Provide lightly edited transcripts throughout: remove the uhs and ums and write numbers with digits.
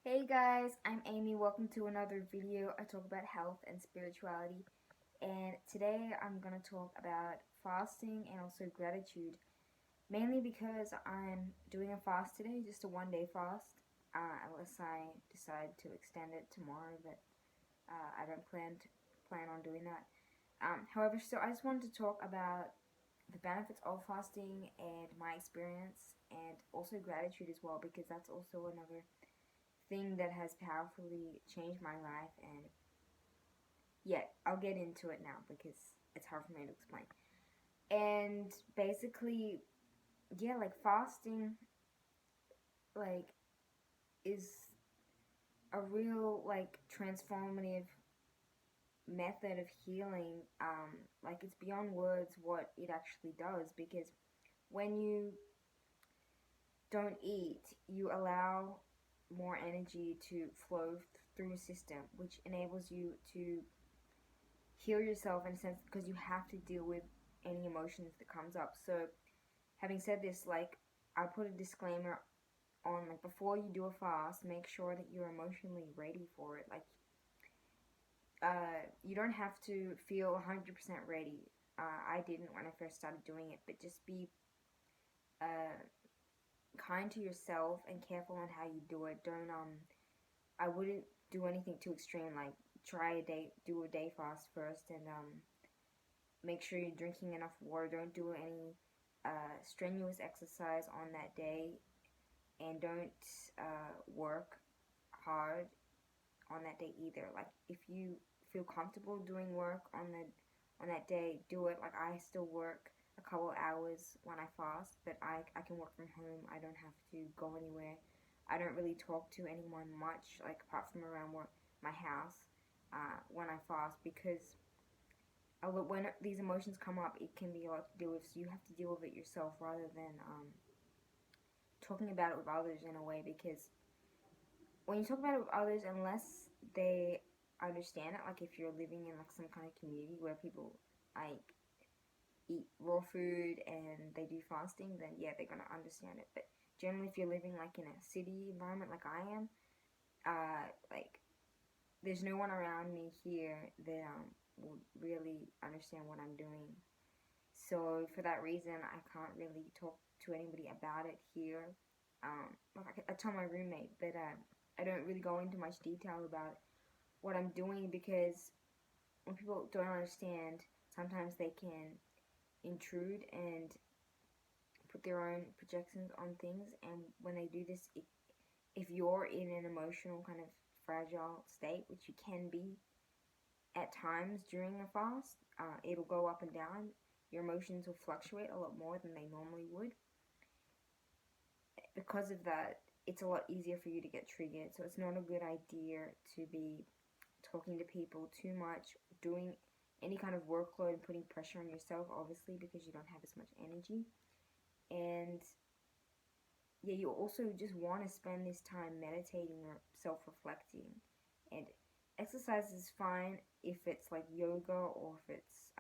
Hey guys, I'm Amy. Welcome to another video. I talk about health and spirituality, and today I'm going to talk about fasting and also gratitude, mainly because I'm doing a fast today, just a 1 day fast, unless I decide to extend it tomorrow, but I don't plan on doing that. However, so I just wanted to talk about the benefits of fasting and my experience, and also gratitude as well, because that's also another thing that has powerfully changed my life. And yeah, I'll get into it now because it's hard for me to explain. And basically, yeah, like fasting, like, is a real, like, transformative method of healing. Like, it's beyond words what it actually does, because when you don't eat, you allow more energy to flow through your system, which enables you to heal yourself in a sense, because you have to deal with any emotions that comes up. So having said this, like, I put a disclaimer on, like, before you do a fast, make sure that you're emotionally ready for it. Like, you don't have to feel 100% ready. I didn't when I first started doing it, but just be uh, kind to yourself and careful on how you do it. Don't I wouldn't do anything too extreme, like try a day, do a day fast first, and make sure you're drinking enough water. Don't do any strenuous exercise on that day, and don't work hard on that day either. Like, if you feel comfortable doing work on that day, do it. Like, I still work a couple hours when I fast, but I can work from home. I don't have to go anywhere. I don't really talk to anyone much, like, apart from around work, my house, when I fast, because when these emotions come up, it can be a lot to deal with. So you have to deal with it yourself rather than talking about it with others in a way. Because when you talk about it with others, unless they understand it, like if you're living in like some kind of community where people like eat raw food and they do fasting, then yeah, they're gonna understand it. But generally, if you're living like in a city environment like I am, like, there's no one around me here that would really understand what I'm doing. So for that reason, I can't really talk to anybody about it here. Like, I tell my roommate, but I don't really go into much detail about what I'm doing, because when people don't understand, sometimes they can intrude and put their own projections on things. And when they do this, if you're in an emotional kind of fragile state, which you can be at times during a fast, it'll go up and down. Your emotions will fluctuate a lot more than they normally would. Because of that, it's a lot easier for you to get triggered. So it's not a good idea to be talking to people too much, doing any kind of workload and putting pressure on yourself, obviously, because you don't have as much energy. And yeah, you also just want to spend this time meditating or self reflecting. And exercise is fine if it's like yoga, or if it's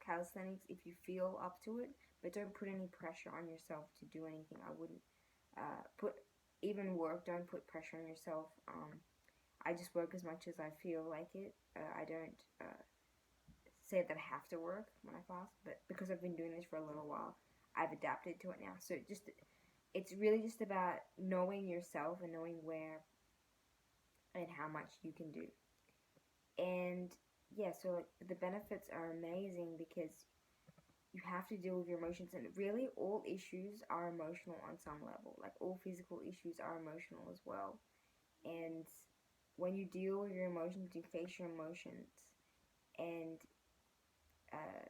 calisthenics, if you feel up to it, but don't put any pressure on yourself to do anything. I wouldn't put, even work, don't put pressure on yourself. I just work as much as I feel like it. I don't say that I have to work when I fast, but because I've been doing this for a little while, I've adapted to it now. So it's really just about knowing yourself and knowing where and how much you can do. And yeah, so like, the benefits are amazing, because you have to deal with your emotions, and really all issues are emotional on some level. Like, all physical issues are emotional as well. And when you deal with your emotions, you face your emotions, and uh,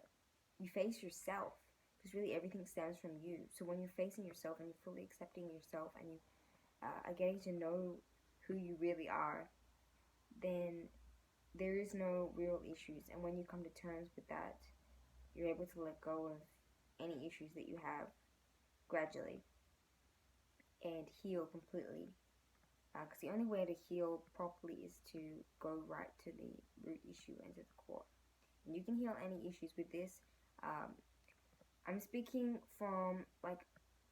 you face yourself, because really everything stems from you. So when you're facing yourself and you're fully accepting yourself, and you are getting to know who you really are, then there is no real issues. And when you come to terms with that, you're able to let go of any issues that you have gradually and heal completely. Because the only way to heal properly is to go right to the root issue and to the core. And you can heal any issues with this. Um, I'm speaking from like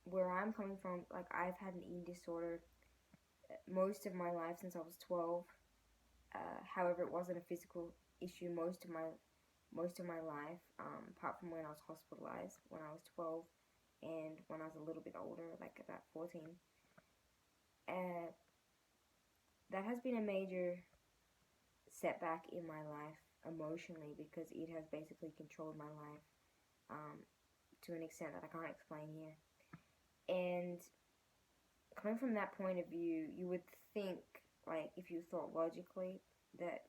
where I'm coming from. Like, I've had an eating disorder most of my life since I was 12. However, it wasn't a physical issue most of my life, apart from when I was hospitalized when I was 12 and when I was a little bit older, like about 14. Uh, that has been a major setback in my life emotionally because it has basically controlled my life um, to an extent that I can't explain here. And coming from that point of view, you would think, like, if you thought logically, that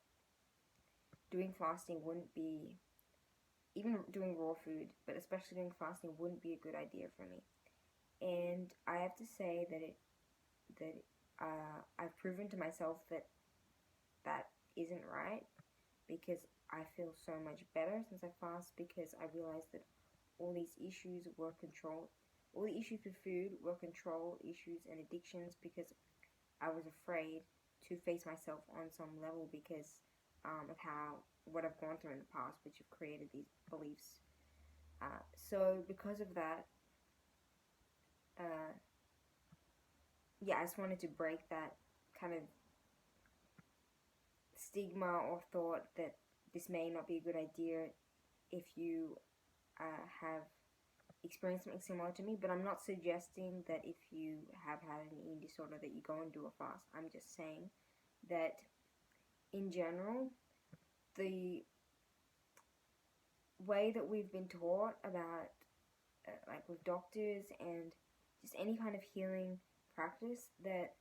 doing fasting wouldn't be, even doing raw food, but especially doing fasting wouldn't be a good idea for me. And I have to say that I've proven to myself that that isn't right, because I feel so much better since I fast, because I realized that all these issues were controlled. All the issues with food were control issues and addictions, because I was afraid to face myself on some level because of what I've gone through in the past, which have created these beliefs. So because of that, uh, yeah, I just wanted to break that kind of stigma or thought that this may not be a good idea if you have experienced something similar to me. But I'm not suggesting that if you have had an eating disorder that you go and do a fast. I'm just saying that in general, the way that we've been taught about, like with doctors and just any kind of healing practice, that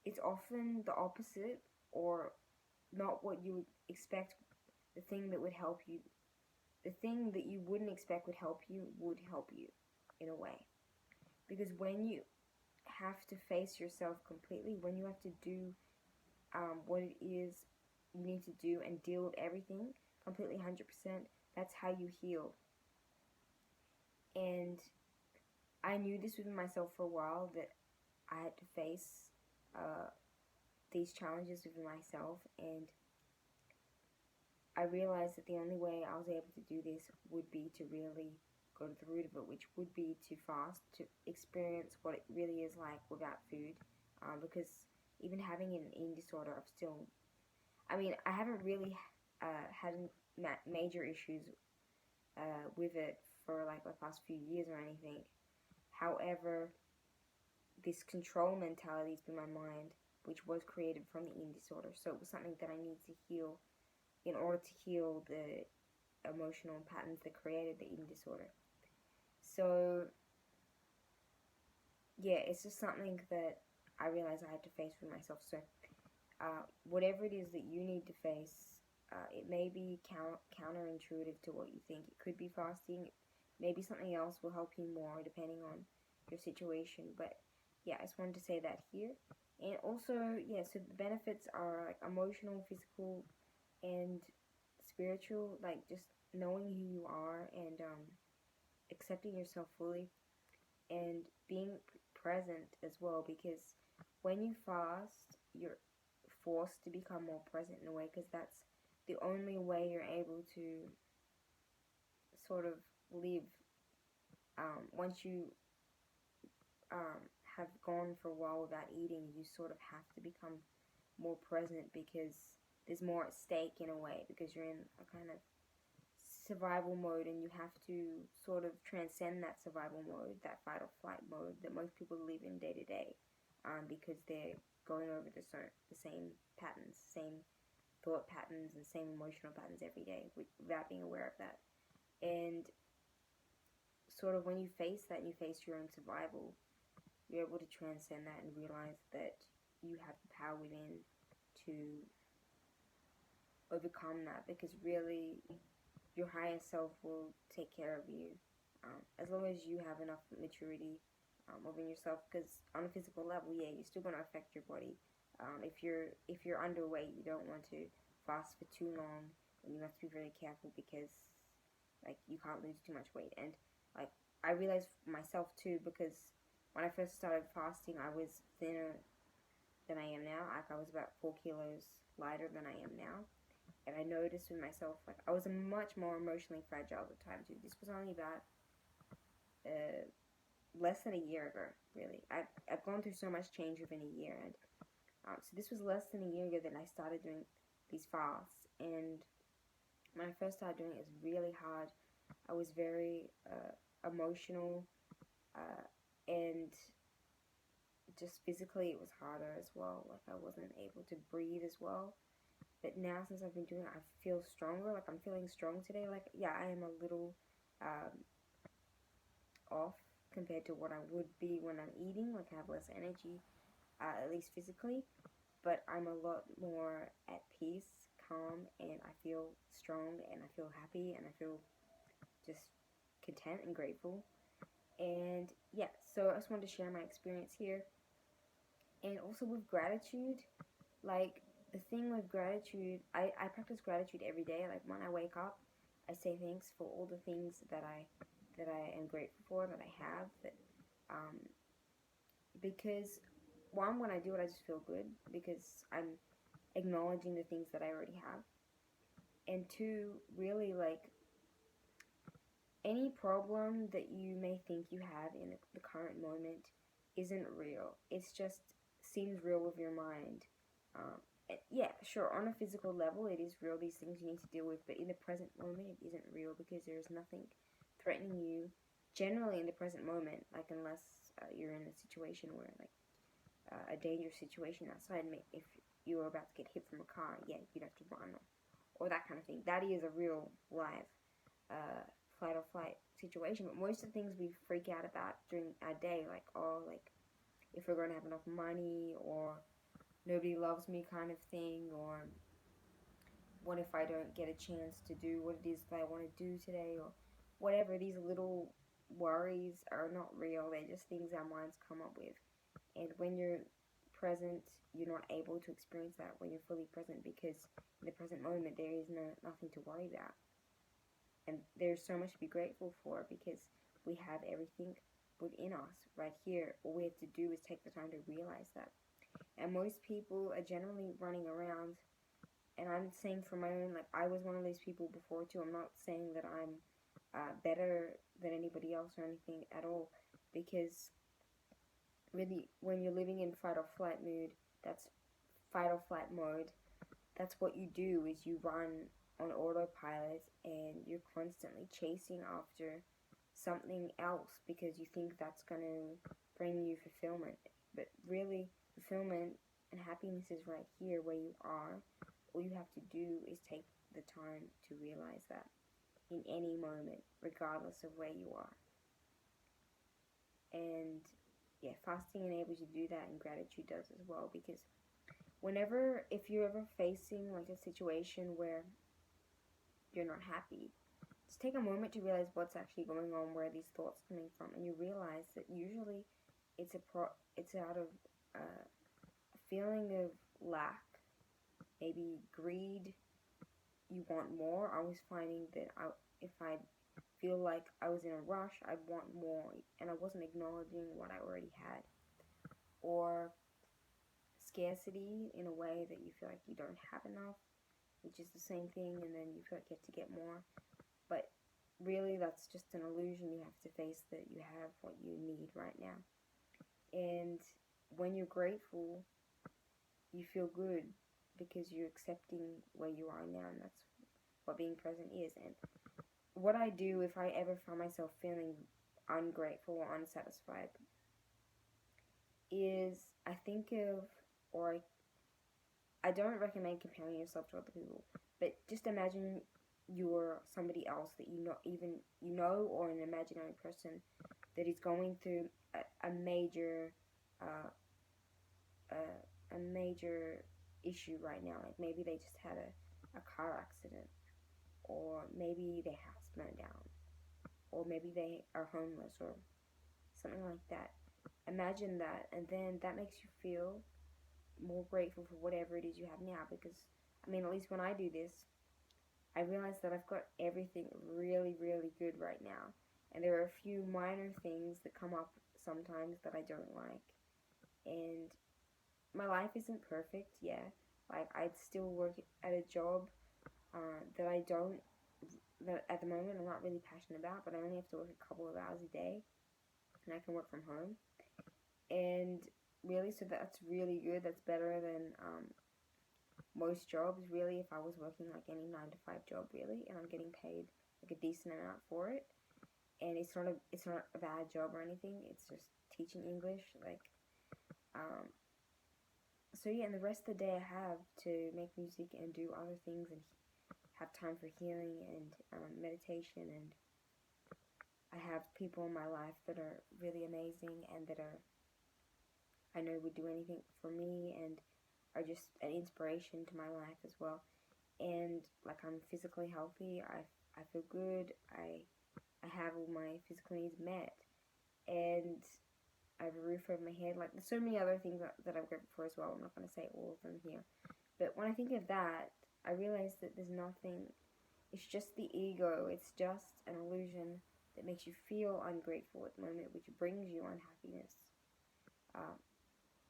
it's often the opposite, or not what you would expect. The thing that would help you, the thing that you wouldn't expect would help you in a way. Because when you have to face yourself completely, when you have to do what it is you need to do and deal with everything completely 100%, that's how you heal. And I knew this within myself for a while, that I had to face these challenges within myself, and I realized that the only way I was able to do this would be to really go to the root of it, which would be to fast, to experience what it really is like without food. Because even having an eating disorder, I haven't really had major issues with it for like the past few years or anything. However, this control mentality has been my mind, which was created from the eating disorder. So it was something that I needed to heal in order to heal the emotional patterns that created the eating disorder. So yeah, it's just something that I realized I had to face with myself. So whatever it is that you need to face, it may be counterintuitive to what you think. It could be fasting. Maybe something else will help you more depending on your situation. But yeah, I just wanted to say that here. And also, yeah, so the benefits are like emotional, physical, and spiritual. Like just knowing who you are, and accepting yourself fully, and being present as well. Because when you fast, you're forced to become more present in a way, because that's the only way you're able to sort of live. Once you have gone for a while without eating, you sort of have to become more present, because there's more at stake in a way, because you're in a kind of survival mode, and you have to sort of transcend that survival mode, that fight or flight mode that most people live in day to day, because they're going over the same patterns, same thought patterns, and same emotional patterns every day without being aware of that. And sort of when you face that, and you face your own survival, you're able to transcend that and realize that you have the power within to overcome that, because really your higher self will take care of you, as long as you have enough maturity within yourself. Because on a physical level, yeah, you're still going to affect your body. If you're underweight, you don't want to fast for too long, and you have to be very careful, because like you can't lose too much weight. And like I realized myself too, because when I first started fasting, I was thinner than I am now. Like I was about 4 kilos lighter than I am now. And I noticed with myself, like I was much more emotionally fragile at the time too. This was only about less than a year ago, really. I've gone through so much change within a year, and so this was less than a year ago that I started doing these fasts. And when I first started doing it, it was really hard. I was very emotional, and just physically it was harder as well. Like I wasn't able to breathe as well. But now since I've been doing it, I feel stronger. Like I'm feeling strong today. Like yeah, I am a little off compared to what I would be when I'm eating. Like I have less energy, at least physically. But I'm a lot more at peace, calm, and I feel strong, and I feel happy, and I feel just content and grateful. And yeah, so I just wanted to share my experience here. And also with gratitude, like the thing with gratitude, I practice gratitude every day. Like when I wake up, I say thanks for all the things that I am grateful for, that I have, that um because one, when I do it, I just feel good because I'm acknowledging the things that I already have. And two, really, like any problem that you may think you have in the current moment isn't real. It's just seems real with your mind. Yeah, sure, on a physical level, it is real. These things you need to deal with, but in the present moment, it isn't real because there is nothing threatening you. Generally, in the present moment, like unless you're in a situation where like a dangerous situation outside, if you were about to get hit from a car, yeah, you'd have to run or that kind of thing. That is a real live uh, fight or flight situation. But most of the things we freak out about during our day, like like if we're going to have enough money, or nobody loves me kind of thing, or what if I don't get a chance to do what it is that I want to do today, or whatever. These little worries are not real. They're just things our minds come up with. And when you're present, you're not able to experience that when you're fully present, because in the present moment there is nothing to worry about. And there's so much to be grateful for because we have everything within us right here. All we have to do is take the time to realize that. And most people are generally running around, and I'm saying for my own, like I was one of these people before too. I'm not saying that I'm better than anybody else or anything at all, because really when you're living in fight or flight mood, that's fight or flight mode, that's what you do, is you run on autopilot and you're constantly chasing after something else because you think that's going to bring you fulfillment. But really, fulfillment and happiness is right here where you are. All you have to do is take the time to realize that in any moment, regardless of where you are. And yeah, fasting enables you to do that, and gratitude does as well, because if you're ever facing like a situation where you're not happy, just take a moment to realize what's actually going on, where these thoughts are coming from, and you realize that usually it's out of a feeling of lack, maybe greed. You want more. I was finding that if I feel like I was in a rush, I'd want more, and I wasn't acknowledging what I already had. Or scarcity, in a way that you feel like you don't have enough, which is the same thing, and then you feel like you have to get more. But really, that's just an illusion. You have to face that you have what you need right now. And when you're grateful, you feel good because you're accepting where you are now, and that's what being present is. And what I do if I ever find myself feeling ungrateful or unsatisfied is I think of, or I don't recommend comparing yourself to other people, but just imagine you're somebody else that you know, or an imaginary person that is going through a major uh, a major issue right now. Like maybe they just had a car accident, or maybe their house burned down, or maybe they are homeless, or something like that. Imagine that, and then that makes you feel more grateful for whatever it is you have now, because I mean, at least when I do this, I realize that I've got everything really, really good right now, and there are a few minor things that come up sometimes that I don't like. And my life isn't perfect, yeah. Like I'd still work at a job that I don't that at the moment I'm not really passionate about, but I only have to work a couple of hours a day. and I can work from home. And really, so that's really good. That's better than most jobs, really. If I was working like any 9 to 5 job, really, and I'm getting paid like a decent amount for it, and it's not a bad job or anything. It's just teaching English, like so yeah. And the rest of the day I have to make music and do other things and have time for healing and meditation, and I have people in my life that are really amazing and that are, I know, would do anything for me and are just an inspiration to my life as well. And like, I'm physically healthy. I feel good. I have all my physical needs met, and I have a roof over my head. Like, there's so many other things that I'm grateful for as well. I'm not going to say all of them here, but when I think of that, I realize that there's nothing. It's just the ego. It's just an illusion that makes you feel ungrateful at the moment, which brings you unhappiness.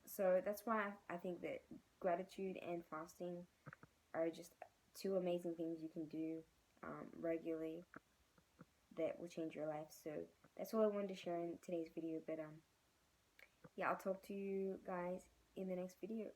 So that's why I think that gratitude and fasting are just two amazing things you can do regularly that will change your life. So that's all I wanted to share in today's video. But yeah, I'll talk to you guys in the next video.